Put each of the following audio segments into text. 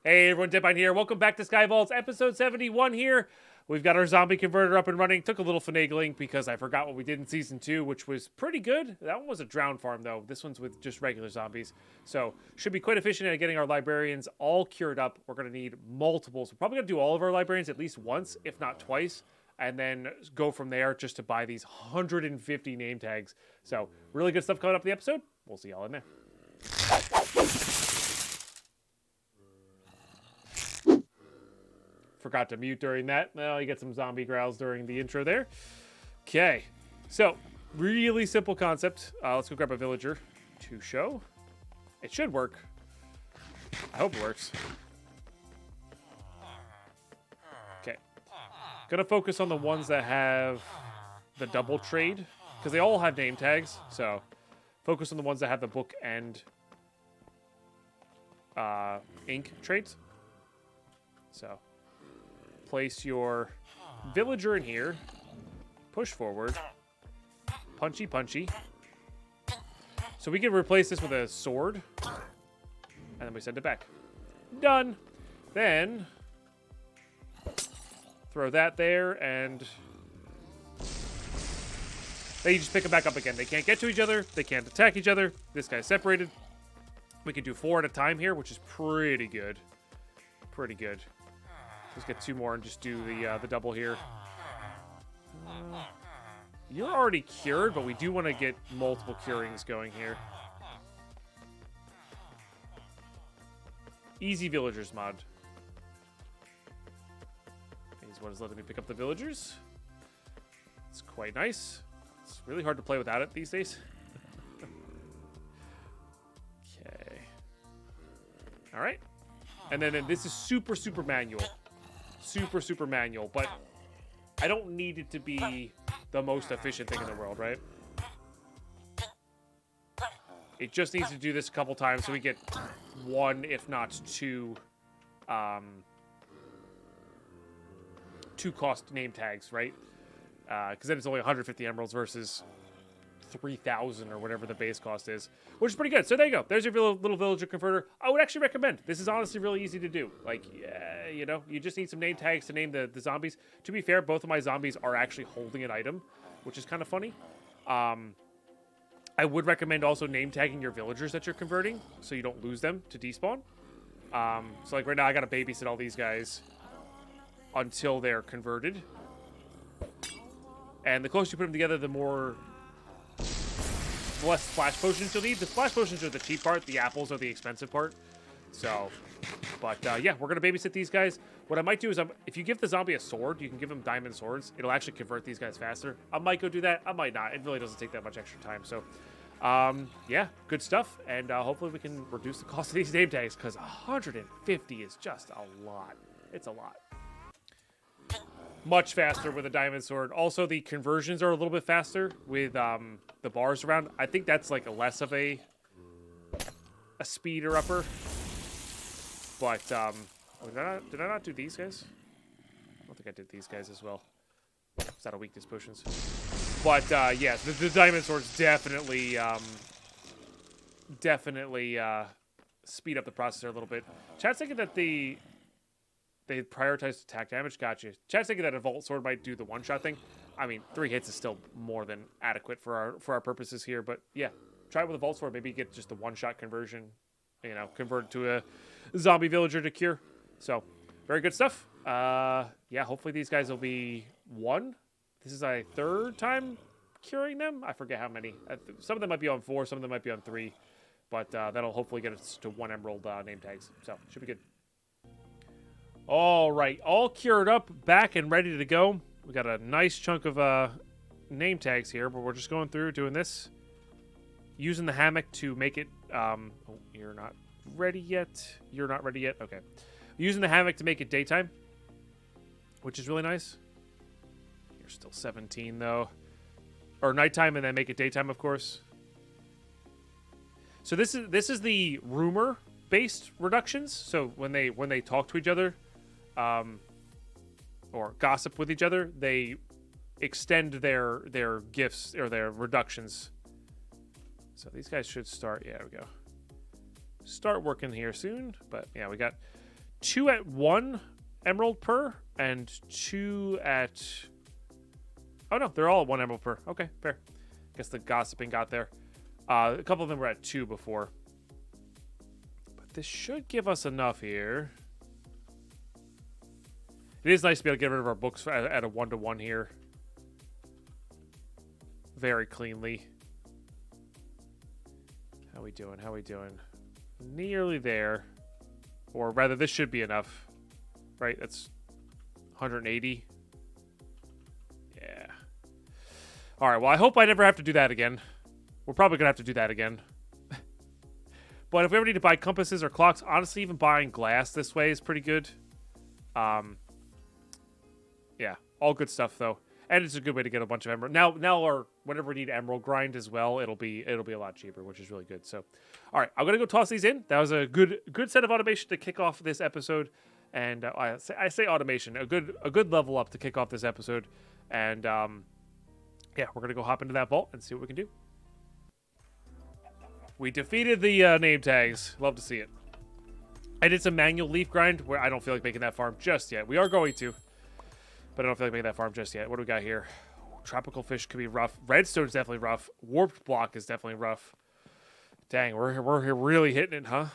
Hey everyone, Deadpine here. Welcome back to SkyVault's episode 71 here. We've got our zombie converter up and running. Took a little finagling because I forgot what we did in Season 2, which was pretty good. That one was a drown farm though. This one's with just regular zombies. So, should be quite efficient at getting our librarians all cured up. We're going to need multiples. We're probably going to do all of our librarians at least once, if not twice. And then go from there just to buy these 150 name tags. So, really good stuff coming up in the episode. We'll see y'all in there. Forgot to mute during that. Well, you get some zombie growls during the intro there. Okay, so really simple concept. Let's go grab a villager to show. It should work. I hope it works. Okay, gonna focus on the ones that have the double trade because they all have name tags. So focus on the ones that have the book and ink trades. So place your villager in here, push forward, punchy. So we can replace this with a sword, and then we send it back. Done. Then throw that there, and they just pick them back up again. They can't get to each other. They can't attack each other. This guy's separated. We can do 4 at a time here, which is pretty good. Pretty good. Let's get 2 more and just do the double here. You're already cured, but we do want to get multiple curings going here. Easy villagers mod. Is what is letting me pick up the villagers. It's quite nice. It's really hard to play without it these days. Okay. All right. And then this is super manual. Super manual, but I don't need it to be the most efficient thing in the world, right? It just needs to do this a couple times so we get 1, if not 2 cost name tags, right? Because then it's only 150 emeralds versus 3,000 or whatever the base cost is, which is pretty good. So there you go. There's your little villager converter. I would actually recommend. This is honestly really easy to do. Like, you know, you just need some name tags to name the zombies. To be fair, both of my zombies are actually holding an item, which is kind of funny. I would recommend also name tagging your villagers that you're converting so you don't lose them to despawn. So like right now I got to babysit all these guys until they're converted. And the closer you put them together, the less splash potions you'll need. The splash potions are the cheap part. The apples are the expensive part. So, but yeah, we're going to babysit these guys. What I might do is, if you give the zombie a sword, you can give him diamond swords. It'll actually convert these guys faster. I might go do that. I might not. It really doesn't take that much extra time. So, yeah, good stuff. And hopefully we can reduce the cost of these name tags because 150 is just a lot. It's a lot. Much faster with a diamond sword. Also, the conversions are a little bit faster with the bars around. I think that's like less of a speeder upper. But did I not do these guys? I don't think I did these guys as well. Is that a weakness potions? But yes, the diamond swords definitely speed up the processor a little bit. Chat's thinking that they prioritized attack damage. Gotcha. Chat's thinking that a Vault Sword might do the one-shot thing. I mean, 3 hits is still more than adequate for our purposes here. But yeah, try it with a Vault Sword. Maybe get just the one-shot conversion. You know, convert to a zombie villager to cure. So, very good stuff. Yeah, hopefully these guys will be 1. This is a 3rd time curing them. I forget how many. Some of them might be on 4. Some of them might be on 3. But that'll hopefully get us to 1 emerald name tags. So, should be good. All right, all cured up, back and ready to go. We got a nice chunk of name tags here, but we're just going through doing this. Using the hammock to make it... oh, you're not ready yet. You're not ready yet? Okay. Using the hammock to make it daytime, which is really nice. You're still 17, though. Or nighttime and then make it daytime, of course. So this is the rumor-based reductions. So when they talk to each other... or gossip with each other, they extend their gifts or their reductions. So these guys should start. Yeah, there we go. Start working here soon. But yeah, we got 2 at 1 emerald per and 2 at... Oh, no, they're all at 1 emerald per. Okay, fair. Guess the gossiping got there. A couple of them were at 2 before. But this should give us enough here. It is nice to be able to get rid of our books at a 1-to-1 here. Very cleanly. How we doing? How we doing? Nearly there. Or rather, this should be enough. Right? That's 180. Yeah. Alright, well, I hope I never have to do that again. We're probably going to have to do that again. But if we ever need to buy compasses or clocks, honestly, even buying glass this way is pretty good. Yeah, all good stuff, though. And it's a good way to get a bunch of emerald. Now, or whenever we need emerald grind as well, it'll be a lot cheaper, which is really good. So, all right, I'm gonna go toss these in. That was a good set of automation to kick off this episode, and I say automation, a good level up to kick off this episode, and yeah, we're gonna go hop into that vault and see what we can do. We defeated the name tags. Love to see it. I did some manual leaf grind where I don't feel like making that farm just yet. We are going to. But I don't feel like making that farm just yet. What do we got here? Tropical fish could be rough. Redstone's definitely rough. Warped block is definitely rough. Dang, we're really hitting it, huh?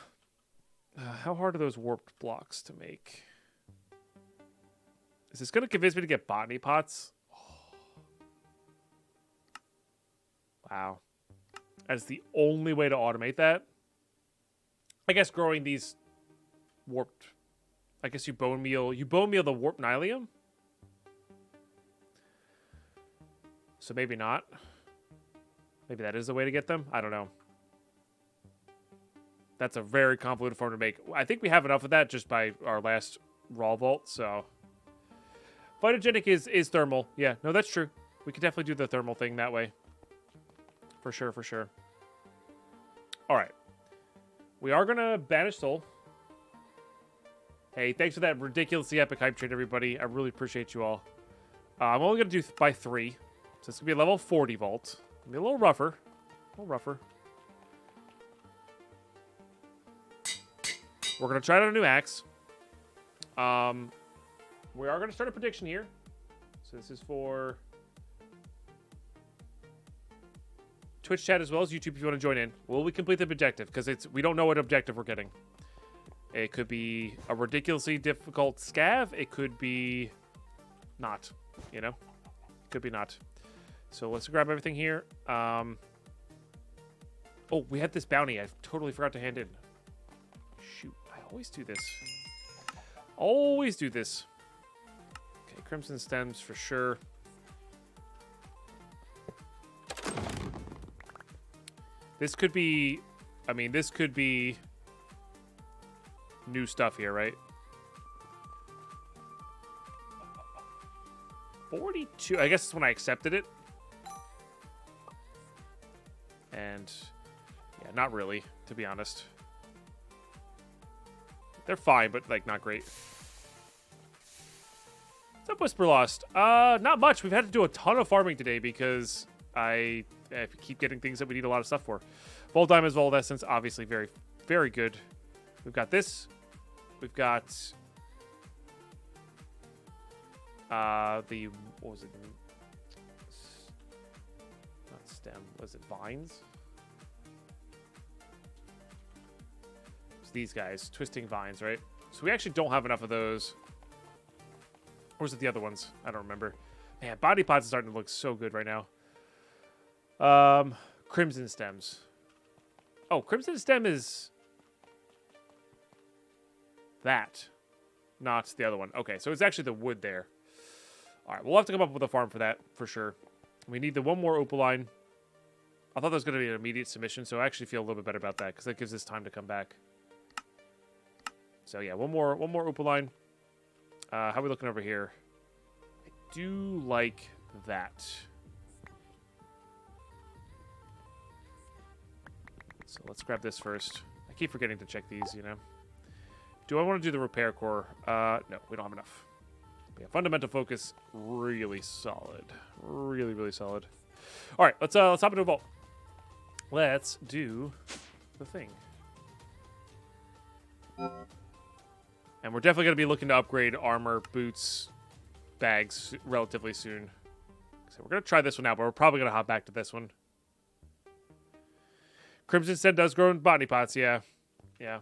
How hard are those warped blocks to make? Is this going to convince me to get botany pots? Oh. Wow. That's the only way to automate that. I guess growing these warped... I guess you bone meal the warped nylium? So maybe not. Maybe that is the way to get them. I don't know. That's a very convoluted form to make. I think we have enough of that just by our last raw vault. So phytogenic is thermal. Yeah, no, that's true. We could definitely do the thermal thing that way. For sure, for sure. All right. We are going to banish soul. Hey, thanks for that ridiculously epic hype train, everybody. I really appreciate you all. I'm only going to do by 3. So it's going to be a level 40 vault. It'll be a little rougher. A little rougher. We're going to try out a new axe. We are going to start a prediction here. So this is for Twitch chat as well as YouTube if you want to join in. Will we complete the objective? Because we don't know what objective we're getting. It could be a ridiculously difficult scav. It could be not, you know? It could be not. So let's grab everything here. Oh, we had this bounty. I totally forgot to hand in. Shoot, I always do this. Always do this. Okay, crimson stems for sure. This could be... I mean, this could be... new stuff here, right? 42. I guess it's when I accepted it. And yeah, not really, to be honest. They're fine, but like not great. What's up, Whisper Lost? Not much. We've had to do a ton of farming today because I keep getting things that we need a lot of stuff for. Vault Diamonds, Vault Essence, obviously very, very good. We've got this. We've got the, what was it? Not stem. Was it vines? It's these guys, twisting vines, right? So we actually don't have enough of those. Or was it the other ones? I don't remember. Man, body pods is starting to look so good right now. Crimson stems. Oh, crimson stem is that, not the other one. Okay, so it's actually the wood there. All right, we'll have to come up with a farm for that, for sure. We need the one more opaline. I thought that was going to be an immediate submission, so I actually feel a little bit better about that, because that gives us time to come back. So yeah, one more opaline. How are we looking over here? I do like that. So let's grab this first. I keep forgetting to check these, you know. Do I want to do the repair core? No, we don't have enough. But yeah, fundamental focus, really solid. Really, really solid. All right, let's hop into a vault. Let's do the thing. And we're definitely going to be looking to upgrade armor, boots, bags relatively soon. So we're going to try this one out, but we're probably going to hop back to this one. Crimson Stem does grow in botany pots, yeah. Yeah.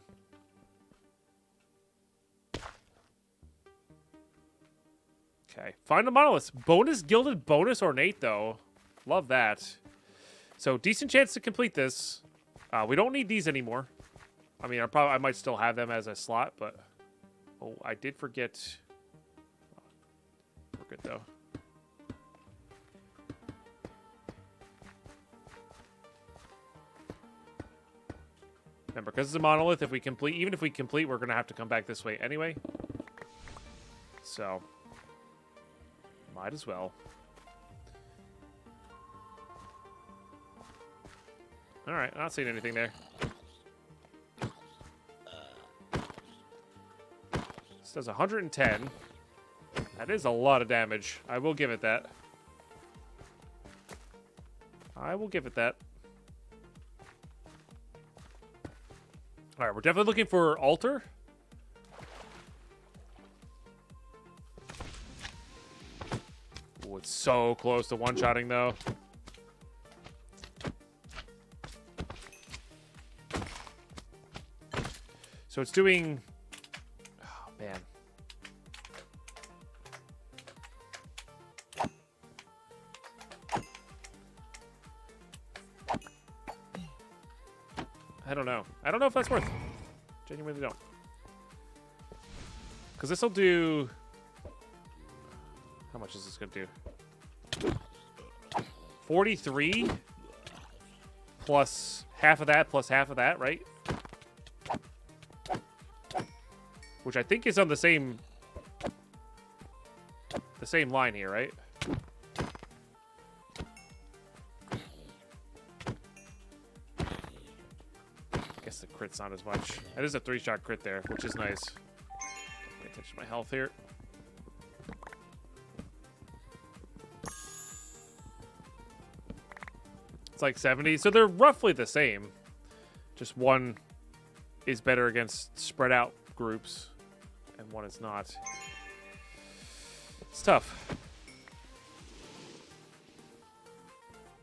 Okay, find the monoliths. Bonus gilded, bonus ornate, though. Love that. So, decent chance to complete this. We don't need these anymore. I mean, I might still have them as a slot, but... Oh, I did forget... We're good, though. Remember, because it's a monolith, if we complete... Even if we complete, we're going to have to come back this way anyway. So... Might as well. Alright, I'm not seeing anything there. This does 110. That is a lot of damage. I will give it that. I will give it that. Alright, we're definitely looking for altar. Oh, it's so close to one-shotting, though. So it's doing... Oh, man. I don't know. I don't know if that's worth it. Genuinely don't. Because this will do... How much is this going to do? 43 plus half of that, right? Which I think is on the same line here, right? I guess the crit's not as much. That is a 3-shot crit there, which is nice. Pay attention to my health here. It's like 70, so they're roughly the same. Just one is better against spread out groups, and one is not. It's tough.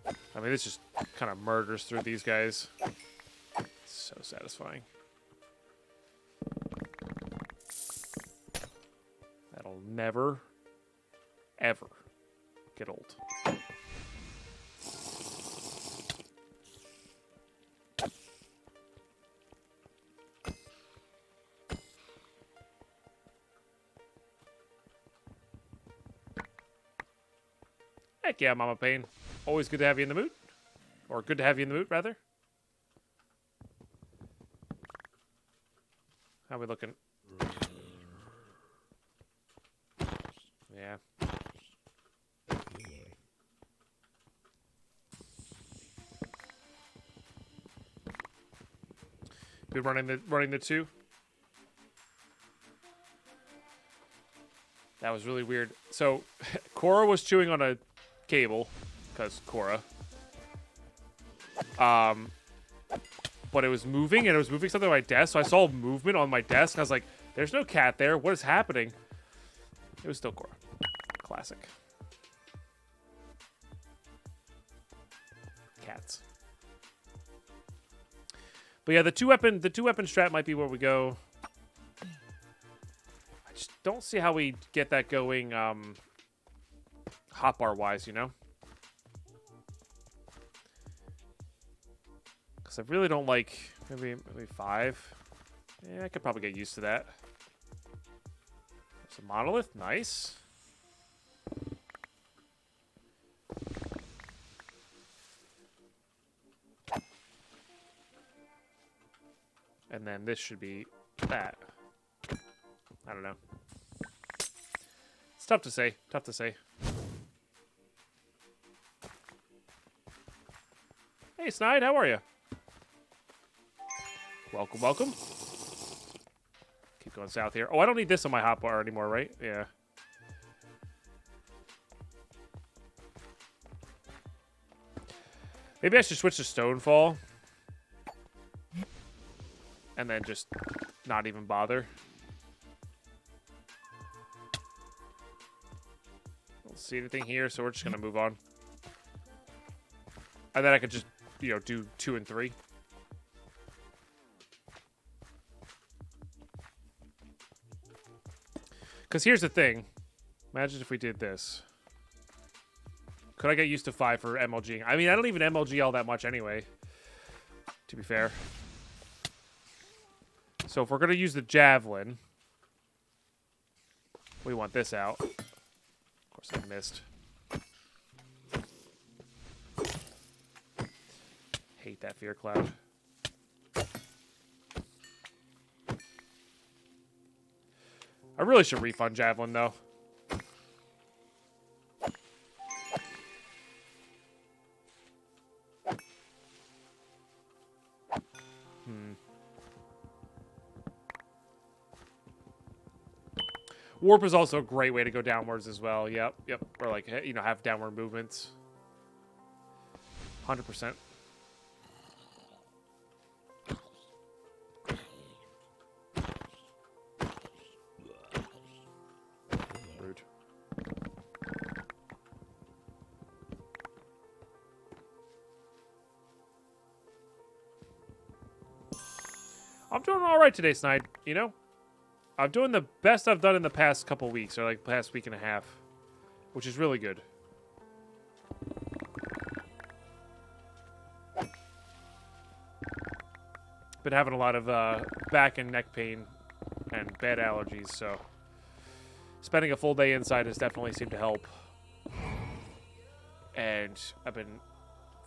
I mean, this just kind of murders through these guys. It's so satisfying. That'll never, ever get old. Heck yeah, Mama Pain. Always good to have you in the mood. Or good to have you in the mood, rather. How we looking? Yeah. Good running the 2. That was really weird. So, Cora was chewing on a cable, because Cora. But it was moving, and it was moving something on my desk, so I saw movement on my desk, and I was like, there's no cat there. What is happening? It was still Cora. Classic. Cats. But yeah, the two weapon strat might be where we go. I just don't see how we get that going hotbar wise, you know? Because I really don't like maybe 5. Yeah, I could probably get used to that. There's a monolith, nice. And then this should be that. I don't know. It's tough to say. Tough to say. Hey, Snide, how are you? Welcome, welcome. Keep going south here. Oh, I don't need this on my hotbar anymore, right? Yeah. Maybe I should switch to Stonefall. And then just not even bother. see anything here, so we're just gonna move on. And then I could just, you know, do 2 and 3. Because here's the thing. Imagine if we did this. Could I get used to 5 for MLGing? I mean, I don't even MLG all that much anyway, to be fair. So if we're going to use the Javelin, we want this out. Of course, I missed. Hate that Fear Cloud. I really should refund Javelin, though. Warp is also a great way to go downwards as well. Yep. Or like, you know, have downward movements. 100%. Rude. I'm doing all right today, Snide. You know? I'm doing the best I've done in the past couple weeks, or like past week and a half, which is really good. Been having a lot of back and neck pain and bad allergies, so spending a full day inside has definitely seemed to help. And I've been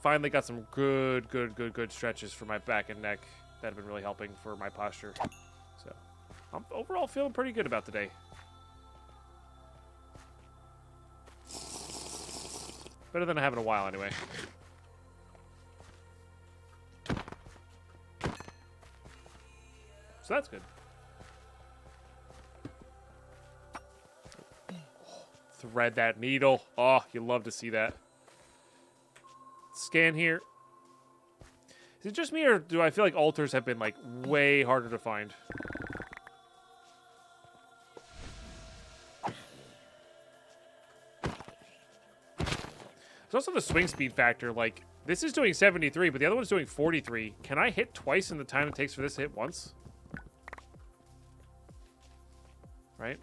finally got some good stretches for my back and neck that have been really helping for my posture. So I'm overall feeling pretty good about today. Better than I have in a while, anyway. So that's good. Thread that needle. Oh, you love to see that. Scan here. Is it just me, or do I feel like altars have been, like, way harder to find? There's also the swing speed factor. Like, this is doing 73, but the other one's doing 43. Can I hit twice in the time it takes for this to hit once? Right?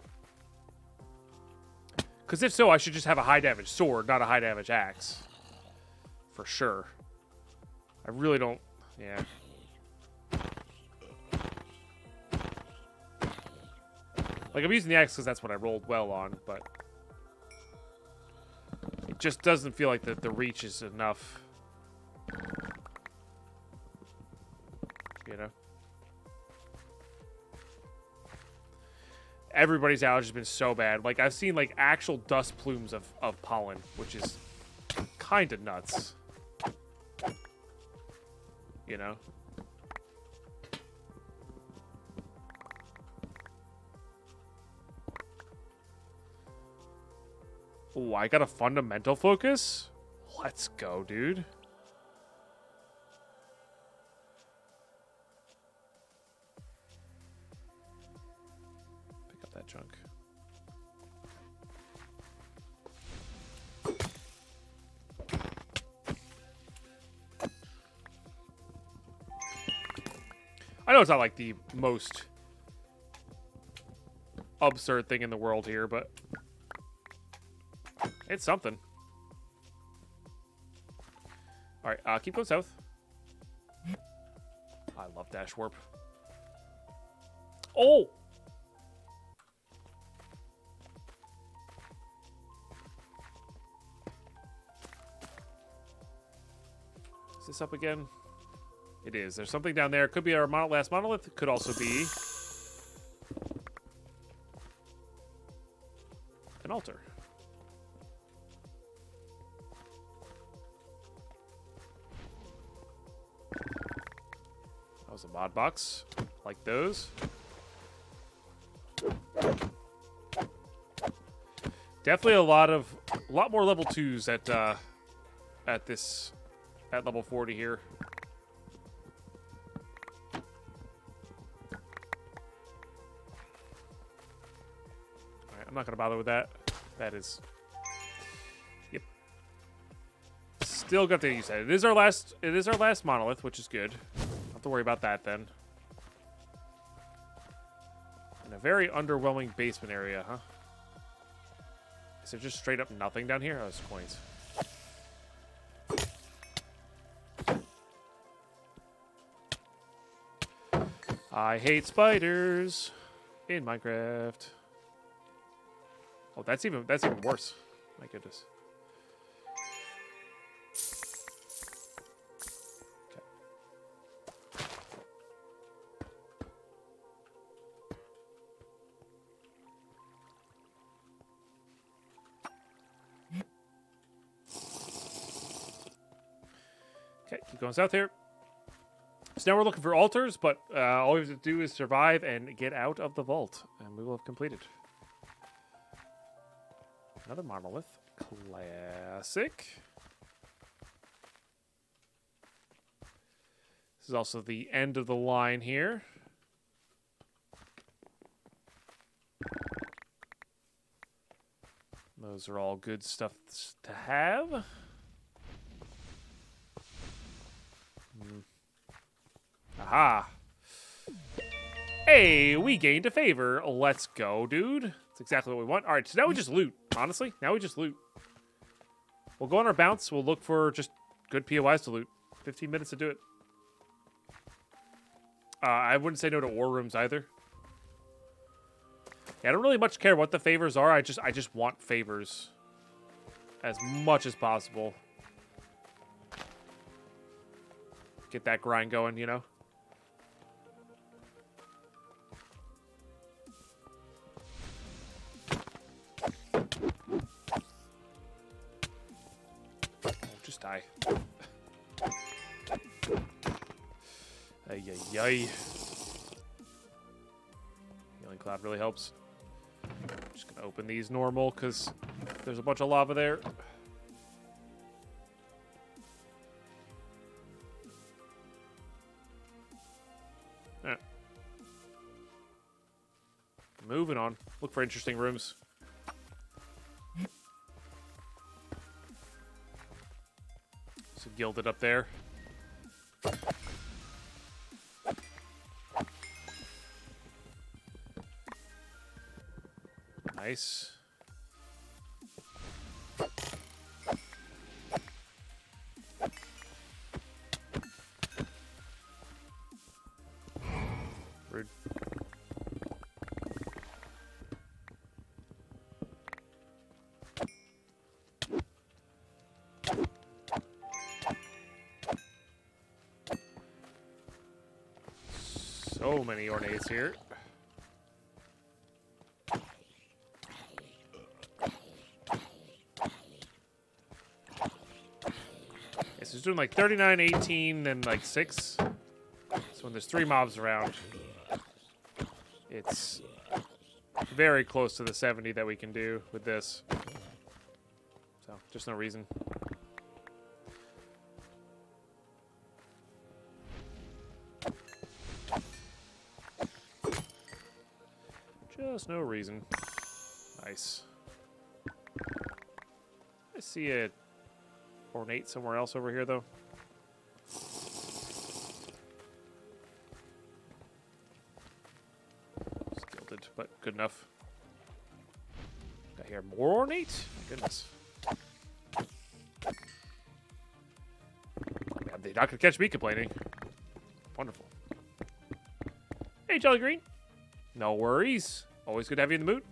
Because if so, I should just have a high damage sword, not a high damage axe. For sure. I really don't... Yeah. Like, I'm using the axe because that's what I rolled well on, but... It just doesn't feel like the reach is enough. You know? Everybody's allergy has been so bad. Like, I've seen, like, actual dust plumes of pollen, which is kind of nuts. You know? Oh, I got a fundamental focus? Let's go, dude. Pick up that chunk. I know it's not like the most absurd thing in the world here, but it's something. All right, keep going south. I love dash warp. Oh! Is this up again? It is. There's something down there. Could be our last monolith. Could also be an altar. That was a mod box. Like those. Definitely a lot more level 2s at level 40 here. I'm not going to bother with that. That is Still got the use it. It is our last monolith, which is good. Don't have to worry about that then. In a very underwhelming basement area, huh? Is there just straight up nothing down here? Oh, it's coins. I hate spiders in Minecraft. Oh, that's even worse. My goodness. Okay, keep going south here. So now we're looking for altars, but all we have to do is survive and get out of the vault, and we will have completed. Another monolith. Classic. This is also the end of the line here. Those are all good stuff to have. Aha. Hey, we gained a favor. Let's go, dude. That's exactly what we want. All right, so now we just loot. Honestly, now we just loot. We'll go on our bounce. We'll look for just good POIs to loot. 15 minutes to do it. I wouldn't say no to war rooms either. Yeah, I don't really much care what the favors are. I just want favors as much as possible. Get that grind going, you know? Oh, just die. Ay, ay, ay. Healing Cloud really helps. Just gonna open these normal, because there's a bunch of lava there. Moving on. Look for interesting rooms. So gilded up there. Nice. Rude. So many ornates here. So it's doing like 39, 18, then like 6. So when there's 3 mobs around, it's very close to the 70 that we can do with this. So just no reason. Just no reason. Nice. I see a ornate somewhere else over here, though. It's gilded, but good enough. Got here more ornate? My goodness. Man, they're not gonna catch me complaining. Wonderful. Hey, Jolly Green. No worries. Always good to have you in the mood.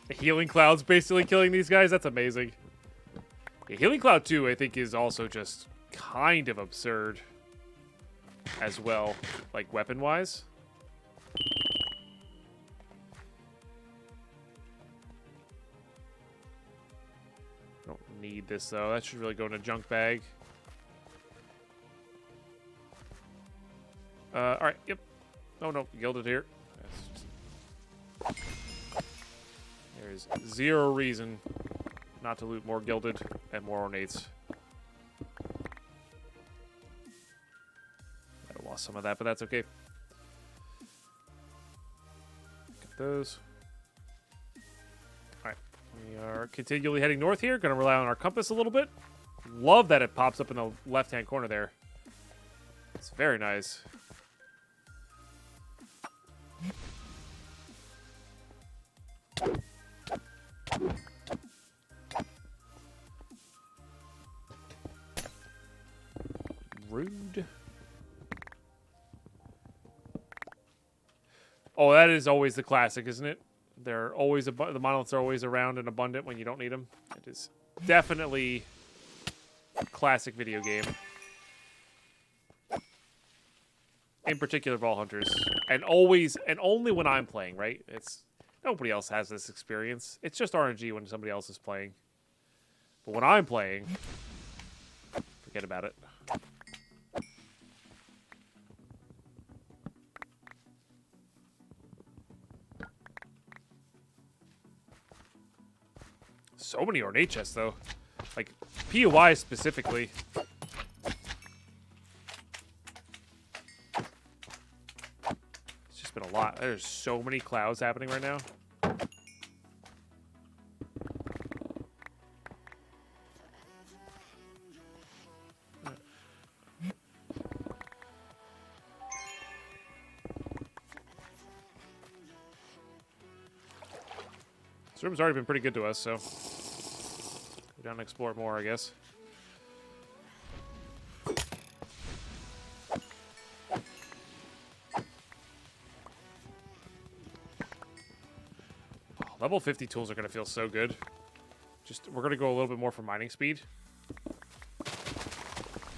The Healing Cloud's basically killing these guys. That's amazing. The Healing Cloud 2, I think, is also just kind of absurd as well, like weapon-wise. Don't need this, though. That should really go in a junk bag. Alright, yep. Oh, no, gilded here. There's 0 reason not to loot more gilded and more ornates. I lost some of that, but that's okay. Get those. We are continually heading north here. Going to rely on our compass a little bit. Love that it pops up in the left-hand corner there. It's very nice. Rude. Oh, that is always the classic, isn't it? They're always the monoliths are always around and abundant when you don't need them. It is definitely a classic video game. In particular, VaultHunters, and always and only when I'm playing. Right? It's nobody else has this experience. It's just RNG when somebody else is playing. But when I'm playing, forget about it. So many ornate chests, though. Like, POI specifically. It's just been a lot. There's so many clouds happening right now. This room's already been pretty good to us, so go down and explore it more, I guess. Oh, level 50 tools are going to feel so good. Just we're going to go a little bit more for mining speed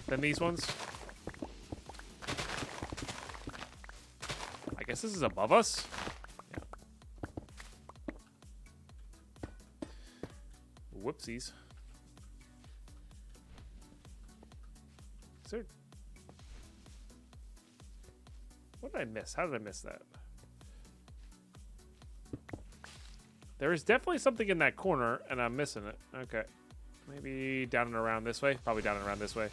than these ones. I guess this is above us. Whoopsies. Is there... What did I miss? How did I miss that? There is definitely something in that corner, and I'm missing it. Okay. Maybe down and around this way? Probably down and around this way.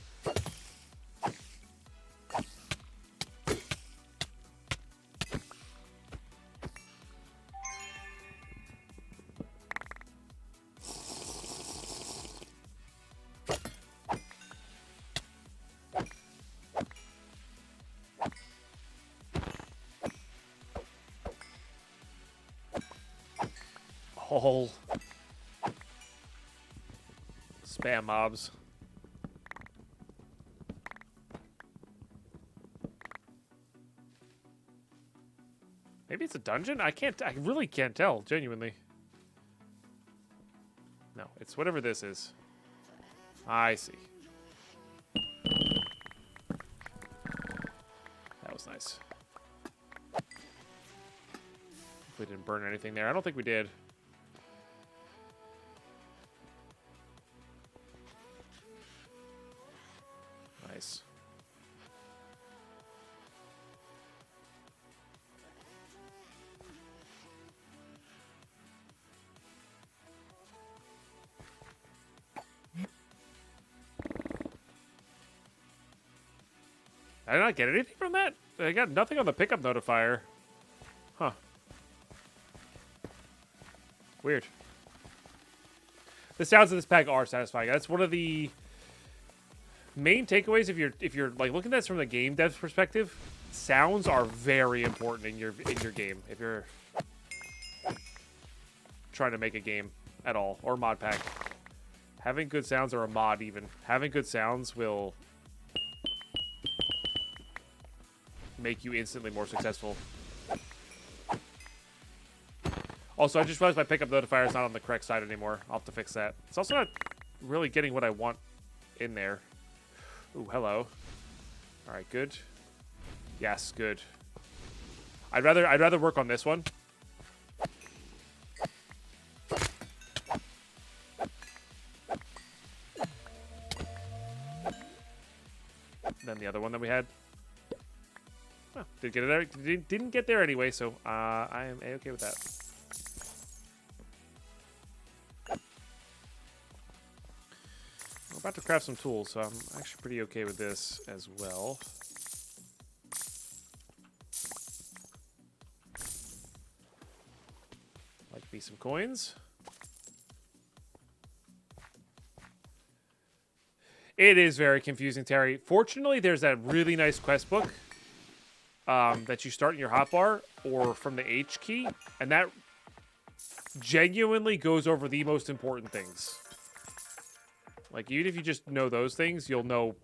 Whole spam mobs. Maybe it's a dungeon? I really can't tell, genuinely. No, it's whatever this is. I see. That was nice. We didn't burn anything there. I don't think we did. Nice. Did I not get anything from that? I got nothing on the pickup notifier. Huh. Weird. The sounds of this pack are satisfying. That's one of the main takeaways if you're like looking at this from the game dev's perspective. Sounds are very important in your game if you're trying to make a game at all, or mod pack. Having good sounds, or a mod even, having good sounds will make you instantly more successful. Also, I just realized my pickup notifier is not on the correct side anymore. I'll have to fix that. It's also not really getting what I want in there. Ooh, hello. All right, good. Yes, good. I'd rather work on this one. Than the other one that we had. Oh, didn't get it there. Didn't get there anyway, so I am a-okay with that. I'm about to craft some tools, so I'm actually pretty okay with this as well. Like me some coins. It is very confusing, Terry. Fortunately, there's that really nice quest book that you start in your hotbar or from the H key, and that genuinely goes over the most important things. Like, even if you just know those things, you'll know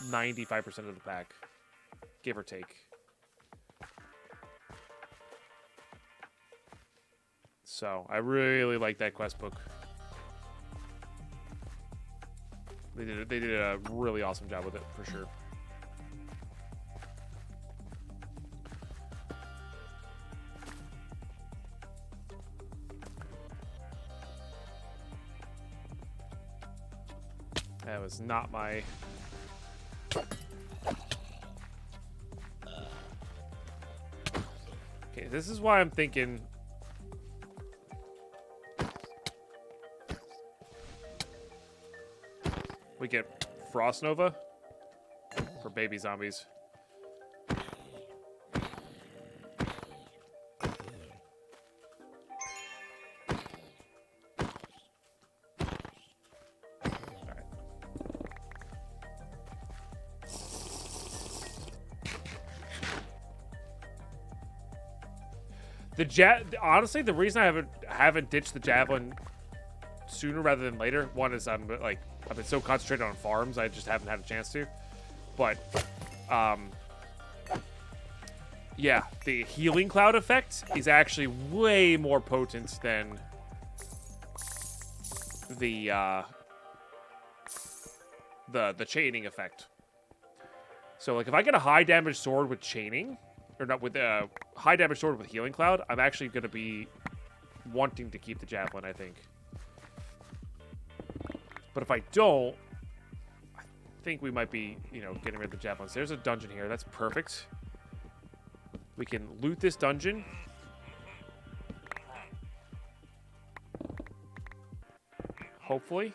95% of the pack, give or take. So, I really like that quest book. They did a really awesome job with it, for sure. That was not my... Okay, this is why I'm thinking... we get Frost Nova for baby zombies. Honestly, the reason I haven't ditched the javelin sooner rather than later, one is I've been so concentrated on farms, I just haven't had a chance to. But yeah, the healing cloud effect is actually way more potent than the chaining effect. So like if I get a high damage sword with chaining, or not with a high damage sword with healing cloud, I'm actually going to be wanting to keep the javelin, I think. But if I don't, I think we might be, getting rid of the javelins. There's a dungeon here. That's perfect. We can loot this dungeon. Hopefully.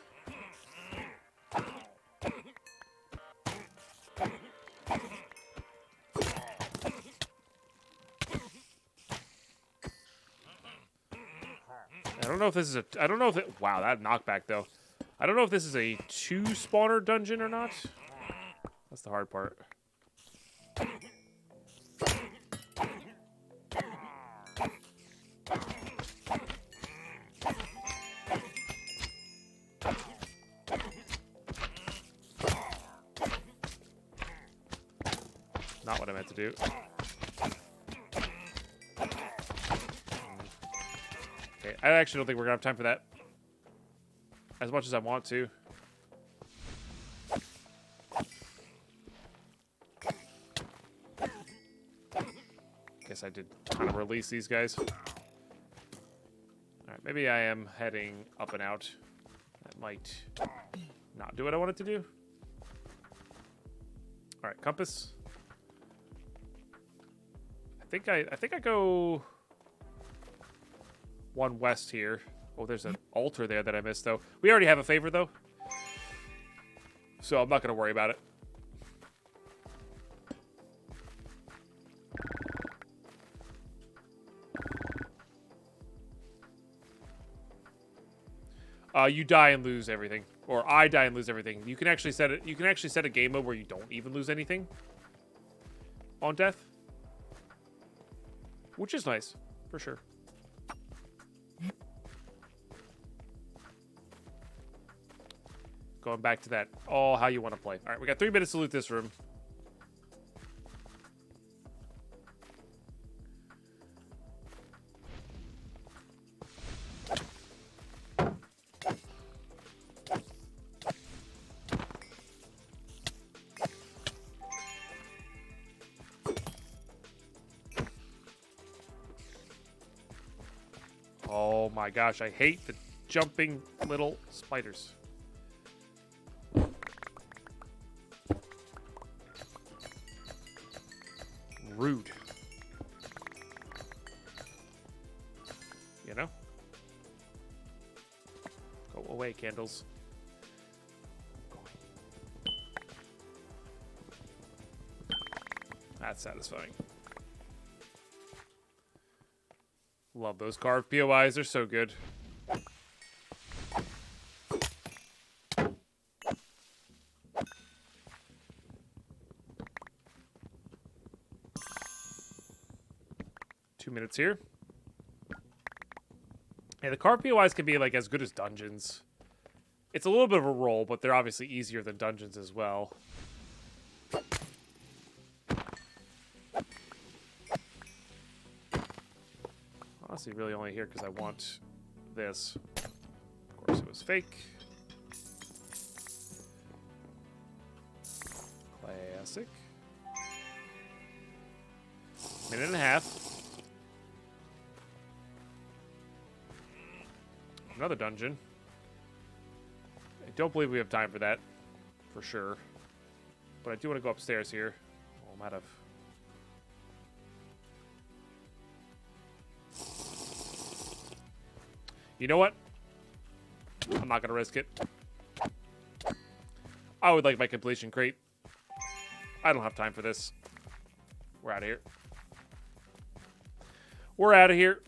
I don't know if this is I don't know if it... Wow, that knockback, though. I don't know if this is a 2-spawner dungeon or not. That's the hard part. Not what I meant to do. Okay, I actually don't think we're gonna have time for that. As much as I want to. Guess I did kind of release these guys. Alright, maybe I am heading up and out. That might not do what I wanted to do. Alright, compass. I think I go one west here. Oh, there's an altar there that I missed, though. We already have a favor, though. So I'm not going to worry about it. You die and lose everything. Or I die and lose everything. You can actually set it. You can actually set a game mode where you don't even lose anything on death. Which is nice, for sure. Going back to that, how you want to play. All right, we got 3 minutes to loot this room. Oh my gosh, I hate the jumping little spiders. Rude. You know? Go away, candles. That's satisfying. Love those carved POIs. They're so good. 2 minutes here. Yeah, the card POIs can be like as good as dungeons. It's a little bit of a roll, but they're obviously easier than dungeons as well. Honestly, really only here because I want this. Of course, it was fake. Classic. Minute and a half. Another dungeon. I don't believe we have time for that, for sure. But I do want to go upstairs here. Oh, I'm out of... You know what? I'm not going to risk it. I would like my completion crate. I don't have time for this. We're out of here. We're out of here.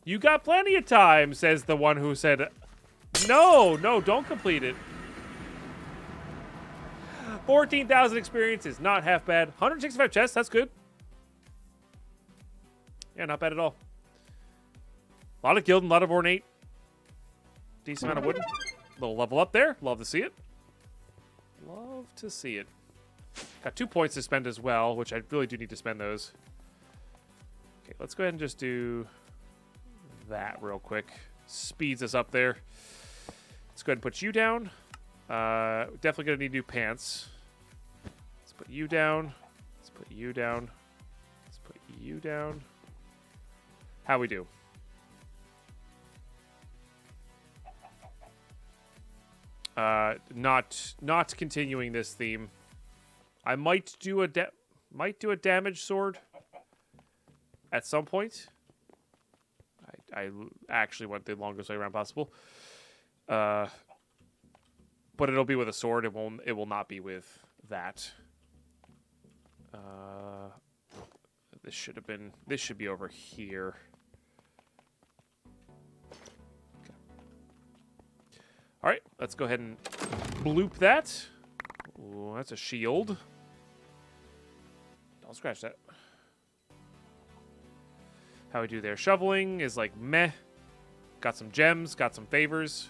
You got plenty of time, says the one who said, no, don't complete it. 14,000 experience is not half bad. 165 chests, that's good. Yeah, not bad at all. A lot of gilded, a lot of ornate. Decent amount of wooden. Little level up there. Love to see it. Love to see it. Got 2 points to spend as well, which I really do need to spend those. Okay, let's go ahead and just do that real quick. Speeds us up there. Let's go ahead and put you down. Definitely going to need new pants. Let's put you down. Let's put you down. Let's put you down. How we do? Not continuing this theme. I might do a damage sword at some point. I actually went the longest way around possible. But it'll be with a sword. It will not be with that. This should be over here. Okay. All right, let's go ahead and bloop that. Ooh, that's a shield. Don't scratch that. How we do there? Shoveling is like meh. Got some gems, got some favors.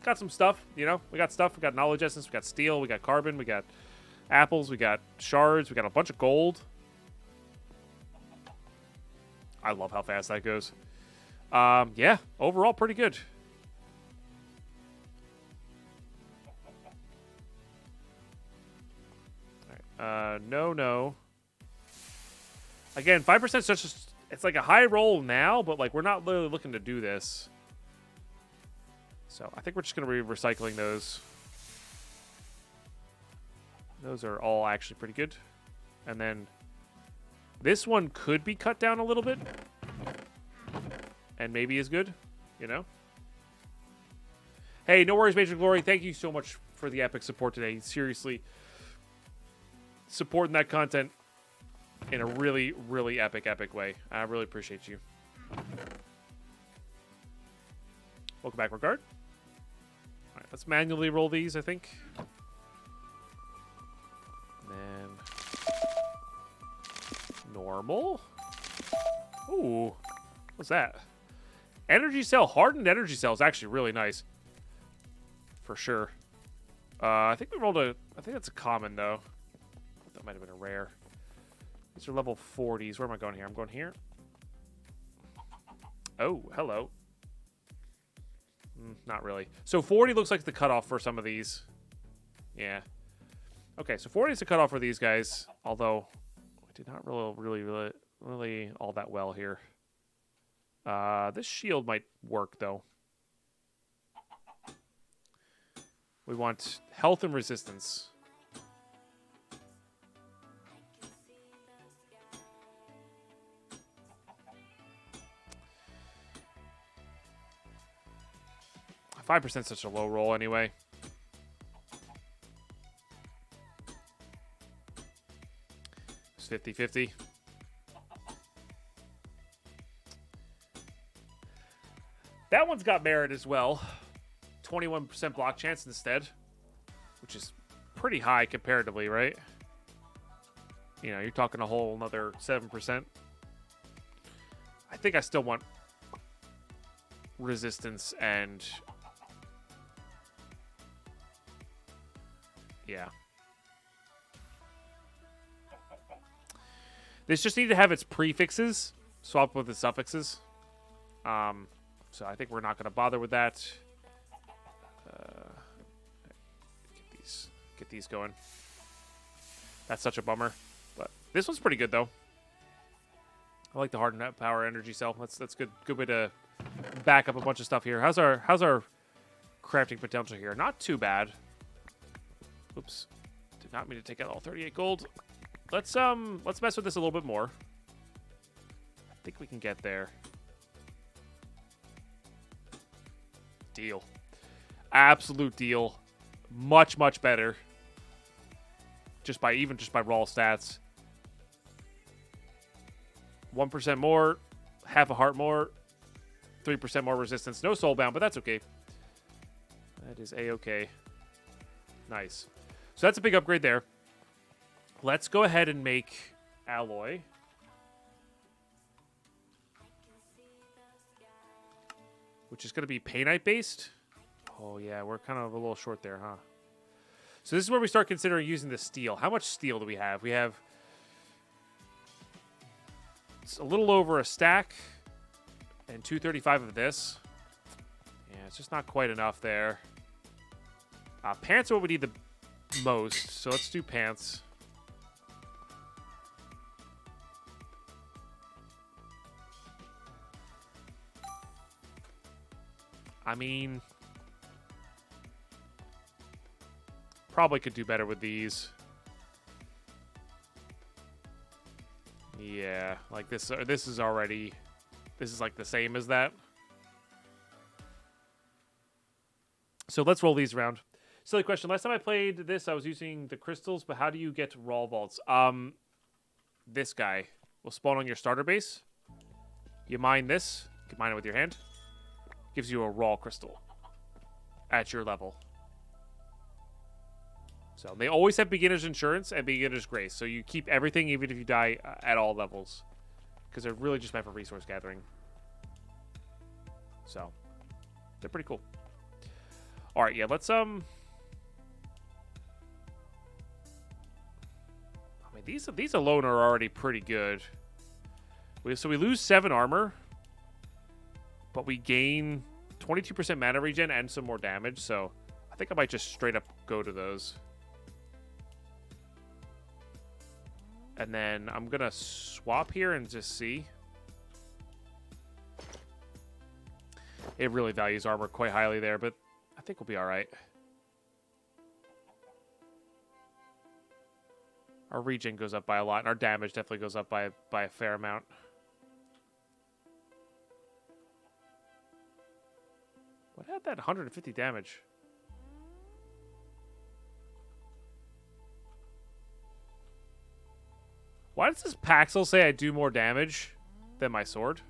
Got some stuff, you know? We got stuff. We got knowledge essence, we got steel, we got carbon, we got apples, we got shards, we got a bunch of gold. I love how fast that goes. Yeah, overall pretty good. All right. No. Again, 5% is just, it's like a high roll now, but like we're not really looking to do this. So I think we're just going to be recycling those. Those are all actually pretty good. And then this one could be cut down a little bit. And maybe is good, you know? Hey, no worries, Major Glory. Thank you so much for the epic support today. Seriously. Supporting that content in a really, really epic way. I really appreciate you. Welcome back, Regard. All right, let's manually roll these, I think. And then normal. Ooh, what's that? Energy cell, hardened energy cell is actually really nice. For sure. I think we rolled I think that's a common though. That might have been a rare. These are level 40s. Where am I going here? I'm going here. Oh, hello. Not really. So 40 looks like the cutoff for some of these. Yeah. Okay, so 40 is the cutoff for these guys. Although, we did not really all that well here. This shield might work, though. We want health and resistance. Five percent such a low roll anyway. It's 50-50. That one's got merit as well. 21% block chance instead, which is pretty high comparatively, right? You know, you're talking a whole another 7%. I think I still want resistance and... Yeah. This just need to have its prefixes swapped with the suffixes. So I think we're not going to bother with that. Get these going. That's such a bummer. But this one's pretty good, though. I like the hard net power energy cell. That's good. Good way to back up a bunch of stuff here. How's our crafting potential here? Not too bad. Oops. Did not mean to take out all 38 gold. Let's mess with this a little bit more. I think we can get there. Deal. Absolute deal. Much, much better. Just by raw stats. 1% more, half a heart more, 3% more resistance. No soulbound, but that's okay. That is a-okay. Nice. So that's a big upgrade there. Let's go ahead and make alloy. Which is going to be painite based. Oh yeah, we're kind of a little short there, huh? So this is where we start considering using the steel. How much steel do we have? We have a little over a stack and 235 of this. Yeah, it's just not quite enough there. Pants are what we need the most, so let's do pants. I mean, probably could do better with these. Yeah, like this is already, this is like the same as that. So let's roll these around. Silly question. Last time I played this, I was using the crystals, but how do you get raw vaults? This guy will spawn on your starter base. You mine this. You can mine it with your hand. Gives you a raw crystal at your level. So they always have beginner's insurance and beginner's grace. So you keep everything even if you die at all levels. Because they're really just meant for resource gathering. So they're pretty cool. Alright, yeah, let's I mean these alone are already pretty good. So we lose 7 armor. But we gain 22% mana regen and some more damage, so I think I might just straight up go to those. And then I'm going to swap here and just see. It really values armor quite highly there, but I think we'll be all right. Our regen goes up by a lot, and our damage definitely goes up by a fair amount. What had that 150 damage? Why does this Paxel say I do more damage than my sword?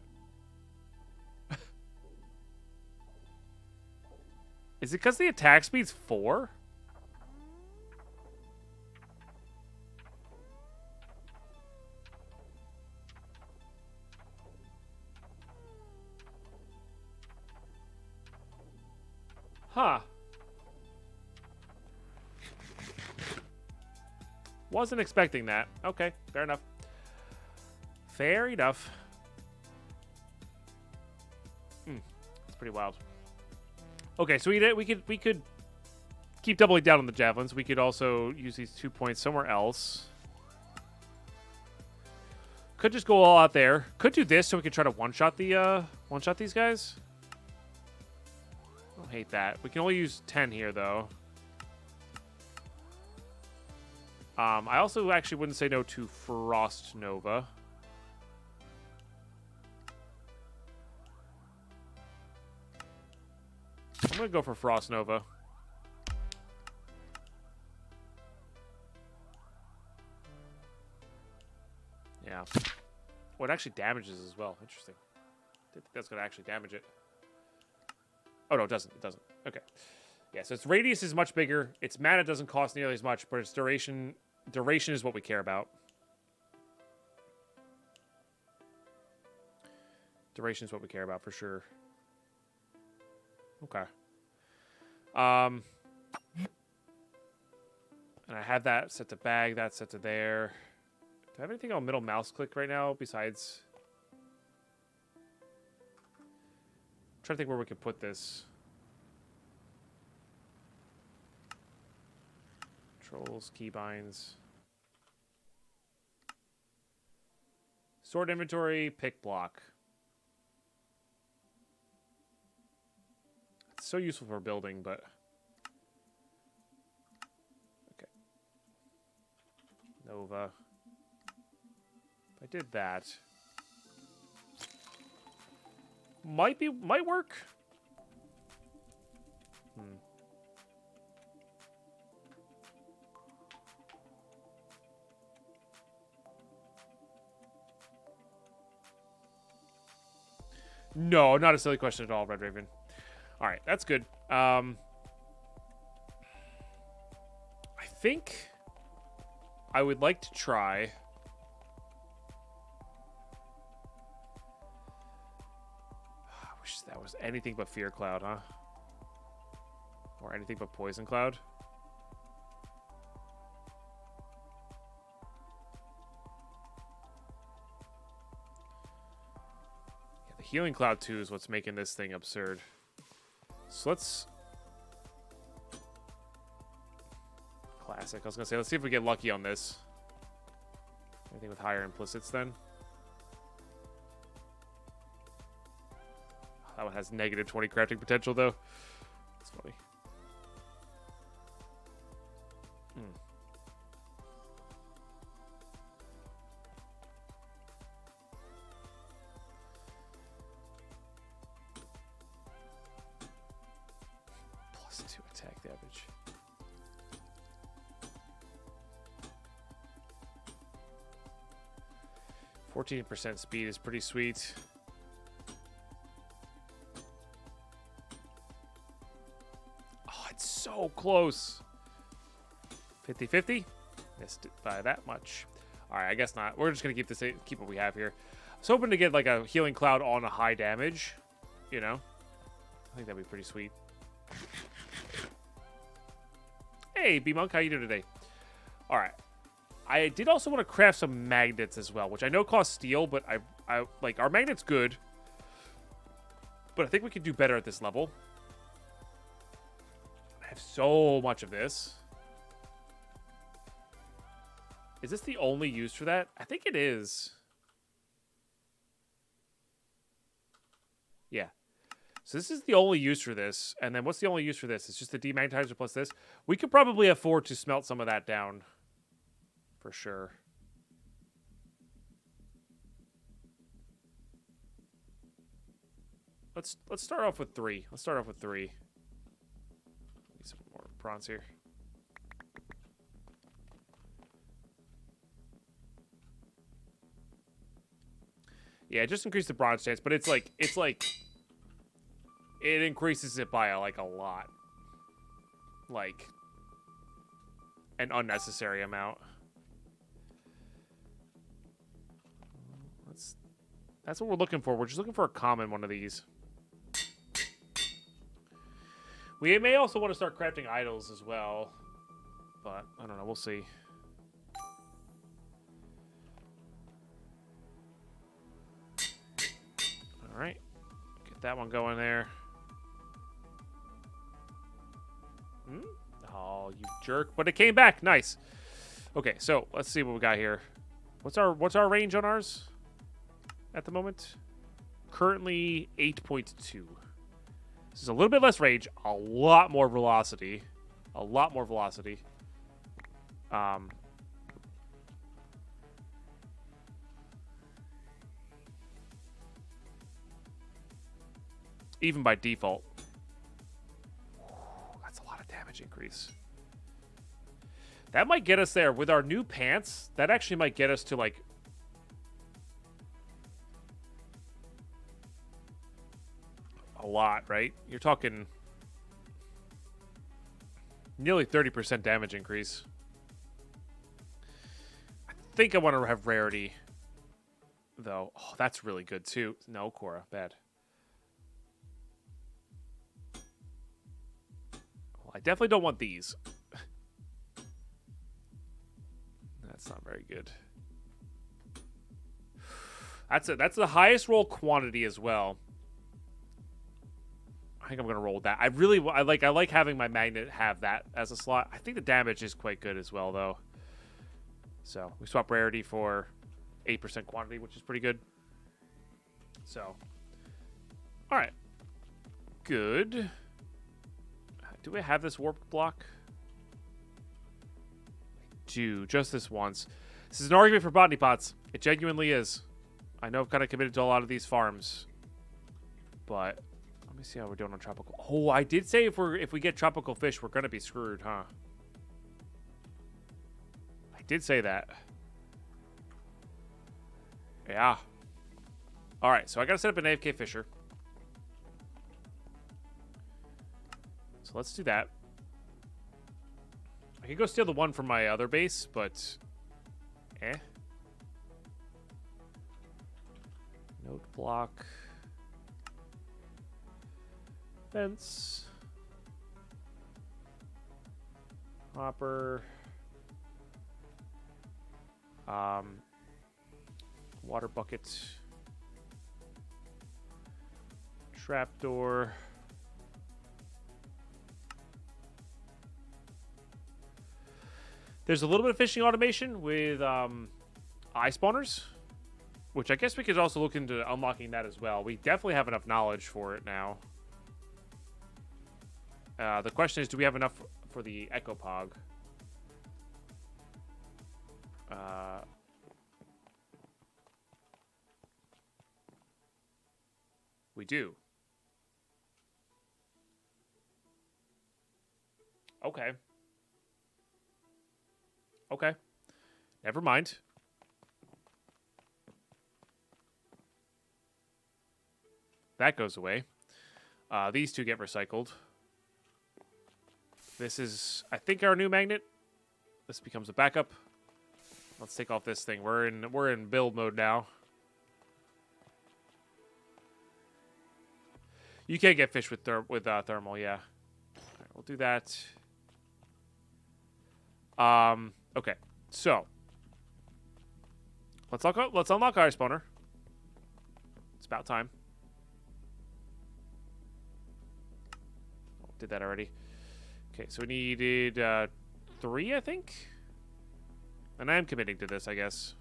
Is it because the attack speed's 4? Huh. Wasn't expecting that. Okay, fair enough. Fair enough. It's pretty wild. Okay, so we could keep doubling down on the javelins. We could also use these 2 points somewhere else. Could just go all out there. Could do this so we could try to one-shot these guys. I don't hate that. We can only use 10 here, though. I also actually wouldn't say no to Frost Nova. I'm going to go for Frost Nova. Yeah. Oh, it actually damages as well. Interesting. I think that's going to actually damage it. Oh, no, it doesn't. It doesn't. Okay. Yeah, so its radius is much bigger. Its mana doesn't cost nearly as much, but its duration is what we care about. Duration is what we care about for sure. Okay. And I have that set to bag, that set to there. Do I have anything on middle mouse click right now besides... I'm trying to think where we could put this. Controls, keybinds. Stored inventory, pick block. It's so useful for building, but... Okay. Nova. If I did that... Might work. No, not a silly question at all, Red Raven. All right, that's good. I think I would like to try... I wish that was anything but Fear Cloud, huh? Or anything but Poison Cloud. Yeah, the Healing Cloud 2 is what's making this thing absurd. So let's... Classic. I was going to say, let's see if we get lucky on this. Anything with higher implicits then? That one has negative 20 crafting potential, though. That's funny. +2 attack damage. %14 speed is pretty sweet. So close. 50-50. Missed it by that much. All right, I guess not. We're just gonna keep what we have here. I was hoping to get like a healing cloud on a high damage. You know, I think that'd be pretty sweet. Hey, B-Monk, how you doing today? All right. I did also want to craft some magnets as well, which I know cost steel, but I like our magnet's good. But I think we could do better at this level. I have so much of this. Is this the only use for that? I think it is. Yeah. So this is the only use for this. And then what's the only use for this? It's just the demagnetizer plus this. We could probably afford to smelt some of that down. For sure. Let's start off with 3. Let's start off with 3. Need some more bronze here. Yeah, just increase the bronze chance, but it's like it increases it by like a lot. Like an unnecessary amount. That's what we're looking for. We're just looking for a common one of these. We may also want to start crafting idols as well. But, I don't know. We'll see. Alright. Get that one going there. Oh, you jerk. But it came back. Nice. Okay, so let's see what we got here. What's our range on ours at the moment? Currently 8.2. This is a little bit less range, a lot more velocity. A lot more velocity. Even by default. That's a lot of damage increase. That might get us there. With our new pants, that actually might get us to, like... a lot, right? You're talking... nearly 30% damage increase. I think I want to have rarity, though. Oh, that's really good, too. No, Cora. Bad. Well, I definitely don't want these. That's not very good. That's the highest roll quantity as well. I think I'm gonna roll with that. I like having my magnet have that as a slot. I think the damage is quite good as well, though. So we swap rarity for 8% quantity, which is pretty good. So, all right, good. Do we have this warp block? I do, just this once. This is an argument for botany pots. It genuinely is. I know I've kind of committed to a lot of these farms, but let me see how we're doing on tropical. Oh, I did say if we get tropical fish, we're gonna be screwed, huh? I did say that. Yeah. All right, so I gotta set up an AFK fisher. So let's do that. I could go steal the one from my other base, but Note block. Fence. Hopper. Water bucket. Trapdoor. There's a little bit of fishing automation with eye spawners, which I guess we could also look into unlocking that as well. We definitely have enough knowledge for it now. The question is, do we have enough for the Echo Pog? We do. Okay. Okay. Never mind. That goes away. These two get recycled. This is, I think, our new magnet. This becomes a backup. Let's take off this thing. We're in build mode now. You can't get fish with thermal, yeah. All right, we'll do that. Okay, so let's unlock our spawner. It's about time. Oh, did that already. Okay, so we needed 3, I think. And I am committing to this, I guess.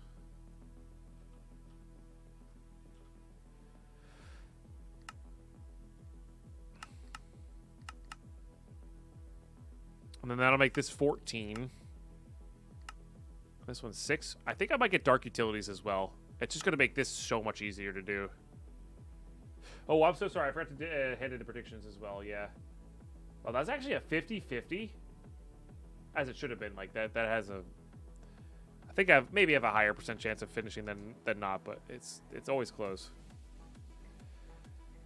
And then that'll make this 14. This one's 6. I think I might get dark utilities as well. It's just going to make this so much easier to do. Oh, I'm so sorry. I forgot to head into predictions as well. Yeah. Well, that's actually a 50-50. As it should have been. Like, that has a... I think I maybe have a higher % chance of finishing than not, but it's always close.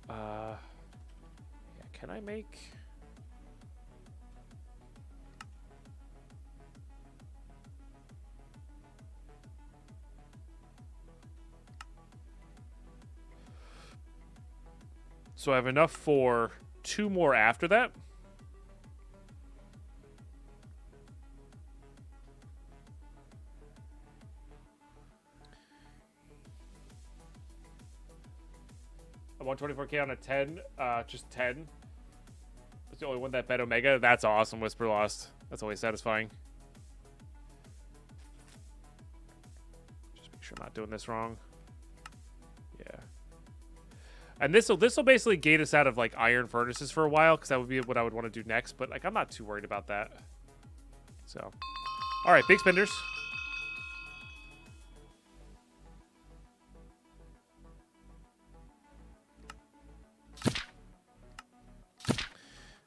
Yeah, can I make... So I have enough for 2 more after that. I want 24K on a 10. Just 10. It's the only one that bet Omega. That's awesome, Whisper Lost. That's always satisfying. Just make sure I'm not doing this wrong. Yeah. And this will basically gate us out of like iron furnaces for a while, because that would be what I would want to do next. But like, I'm not too worried about that. So, all right, big spenders.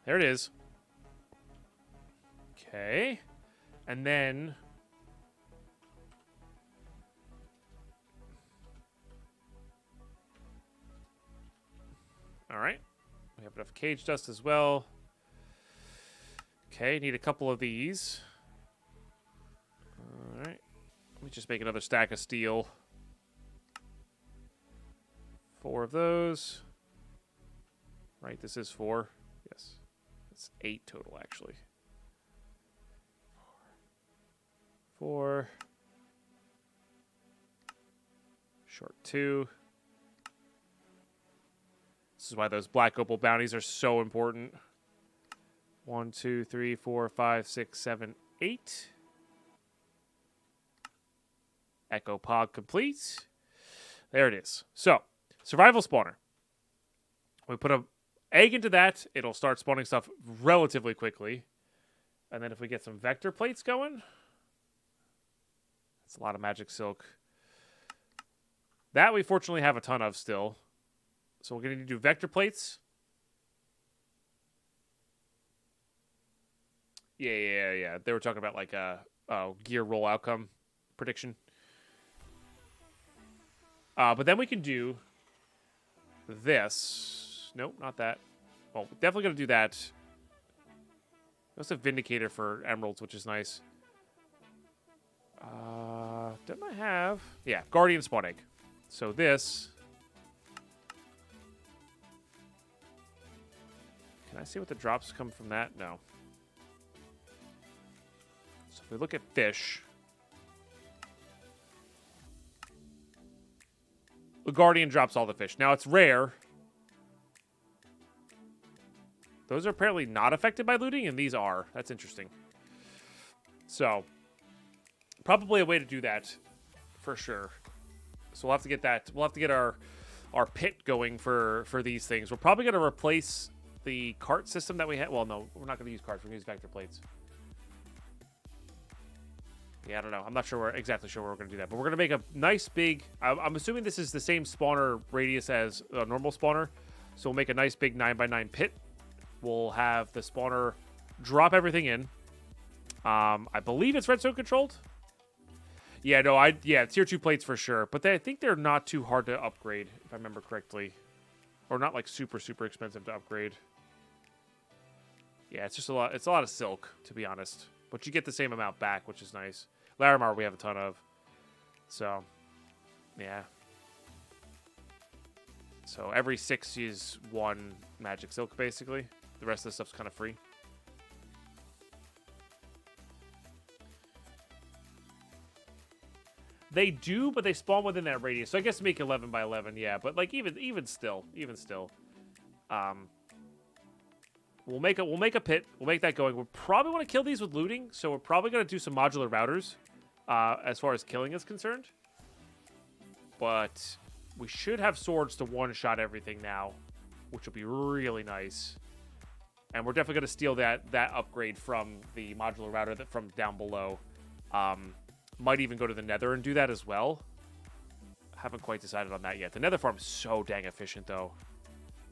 There it is. Okay, and then. All right, we have enough cage dust as well. Okay, need a couple of these. All right, let me just make another stack of steel. 4 of those. Right, this is 4. Yes. It's 8 total, actually. 4. Short 2. This is why those black opal bounties are so important. 1, 2, 3, 4, 5, 6, 7, 8. Echo pod complete. There it is. So, survival spawner. We put an egg into that. It'll start spawning stuff relatively quickly. And then if we get some vector plates going, that's a lot of magic silk. That we fortunately have a ton of still. So we're going to do vector plates. Yeah. They were talking about like a gear roll outcome prediction. But then we can do this. Nope, not that. Well, definitely going to do that. There's a Vindicator for emeralds, which is nice. Didn't I have... Yeah, Guardian Spawn Egg. So this... Can I see what the drops come from that? No. So if we look at fish... The Guardian drops all the fish. Now, it's rare. Those are apparently not affected by looting, and these are. That's interesting. So, probably a way to do that, for sure. So we'll have to get that. We'll have to get our pit going for these things. We're probably going to replace the cart system that we had. Well, no, we're not going to use carts. We're going to use vector plates. Yeah, I don't know. I'm not sure exactly sure where we're going to do that. But we're going to make a nice big... I'm assuming this is the same spawner radius as a normal spawner. So we'll make a nice big 9x9 pit. We'll have the spawner drop everything in. I believe it's redstone controlled. Yeah, no, tier 2 plates for sure. But I think they're not too hard to upgrade, if I remember correctly. Or not like super, super expensive to upgrade. Yeah, it's just a lot. It's a lot of silk, to be honest. But you get the same amount back, which is nice. Larimar we have a ton of. So, yeah. So every 6 is 1 magic silk, basically. The rest of the stuff's kind of free. They do, but they spawn within that radius. So I guess make 11 by 11, yeah. But like even still. We'll make a pit. We'll make that going. We'll probably want to kill these with looting, so we're probably going to do some modular routers as far as killing is concerned. But we should have swords to one-shot everything now, which will be really nice. And we're definitely going to steal that upgrade from the modular router from down below. Might even go to the nether and do that as well. Haven't quite decided on that yet. The nether farm is so dang efficient, though.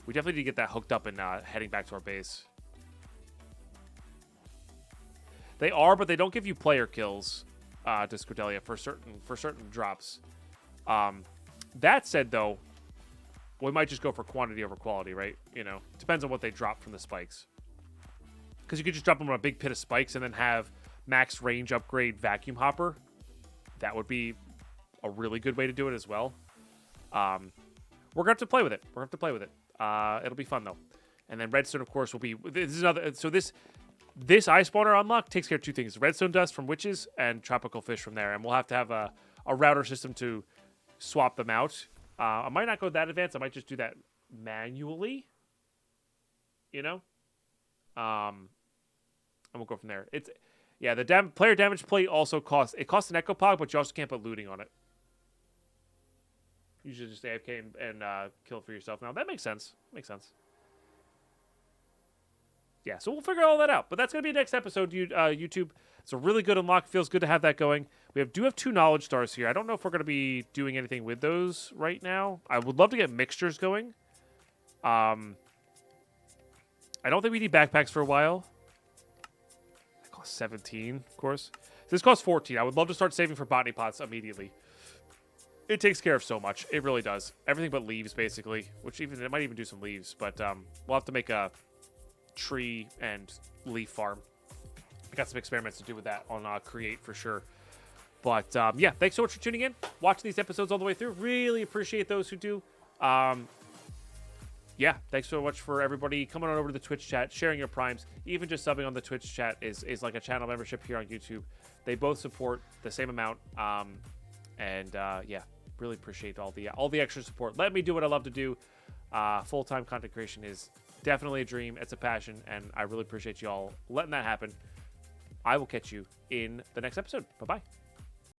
We definitely need to get that hooked up and heading back to our base. They are, but they don't give you player kills, Discordelia, for certain drops. That said, though, we might just go for quantity over quality, right? You know, depends on what they drop from the spikes. Because you could just drop them on a big pit of spikes and then have max range upgrade vacuum hopper. That would be a really good way to do it as well. We're gonna have to play with it. It'll be fun though. And then redstone, of course, will be. This is another. So this ice spawner unlock takes care of 2 things: redstone dust from witches and tropical fish from there. And we'll have to have a router system to swap them out. I might not go that advanced. I might just do that manually. You know. And we'll go from there. The player damage plate also costs. It costs an echo pod, but you also can't put looting on it. You should just AFK and kill for yourself. Now, that makes sense. Yeah, so we'll figure all that out. But that's going to be next episode, YouTube. It's a really good unlock. Feels good to have that going. We do have 2 knowledge stars here. I don't know if we're going to be doing anything with those right now. I would love to get mixtures going. I don't think we need backpacks for a while. That costs 17, of course. This costs 14. I would love to start saving for botany pots immediately. It takes care of so much. It really does. Everything but leaves, basically. It might even do some leaves. But we'll have to make a tree and leaf farm. I got some experiments to do with that on Create for sure. But yeah, thanks so much for tuning in. Watching these episodes all the way through. Really appreciate those who do. Yeah, thanks so much for everybody coming on over to the Twitch chat, sharing your primes. Even just subbing on the Twitch chat is like a channel membership here on YouTube. They both support the same amount. Yeah, really appreciate all the extra support. Let me do what I love to do. Full-time content creation is definitely a dream. It's a passion, and I really appreciate you all letting that happen. I will catch you in the next episode. Bye-bye.